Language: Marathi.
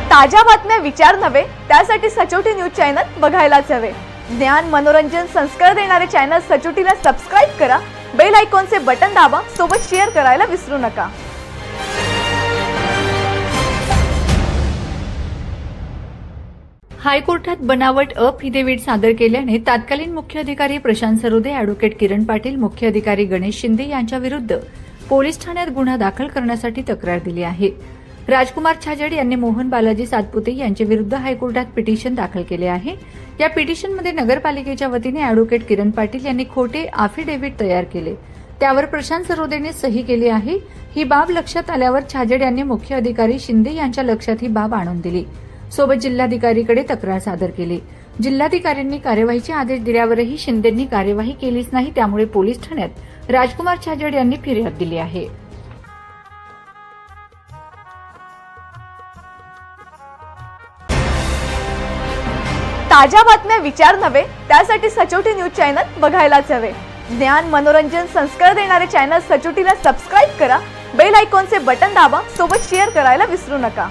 ताज्या बातम्या विचार नव्हे त्यासाठी सचोटी न्यूज चॅनल बघायलाच हवे। ज्ञान मनोरंजन संस्कार देणारे चॅनल सचोटीला सबस्क्राइब करा, बेल आयकॉनचे बटन दाबा, सोबत शेअर करायला विसरू नका। हायकोर्टात बनावट अफिडेव्हिट सादर केल्याने तत्कालीन मुख्य अधिकारी प्रशांत सरोदे, ॲडव्होकेट किरण पाटील, मुख्य अधिकारी गणेश शिंदे यांच्या विरुद्ध पोलीस ठाण्यात गुन्हा दाखल करण्यासाठी तक्रार दिली आहे। राजकुमार छाजेड यांनी मोहन बालाजी सातपुते यांच्या विरुद्ध हायकोर्टात पिटिशन दाखल केले आहे। या पिटिशनमध्ये नगरपालिकेच्या वतीने ॲडव्होकेट किरण पाटील यांनी खोटे अफिडेव्हिट तयार केले, त्यावर प्रशांत सरोदेने सही केली आहे। ही बाब लक्षात आल्यावर छाजेड यांनी मुख्य अधिकारी शिंदे यांच्या लक्षात ही बाब आणून दिली, सोबत जिल्हाधिकारीकडे तक्रार सादर केली। जिल्हाधिकाऱ्यांनी कार्यवाहीचे आदेश दिल्यावरही शिंदेंनी कार्यवाही केलीच नाही, त्यामुळे पोलीस ठाण्यात राजकुमार छाजेड यांनी फिर्याद दिली आहे। ताज्या बातम्या विचार नव्हे त्यासाठी सचोटी न्यूज चॅनल बघायलाच हवे। ज्ञान मनोरंजन संस्कार देणारे चॅनल सचोटीला सबस्क्राइब करा, बेल आयकॉनचे बटन दाबा, सोबत शेअर करायला विसरू नका।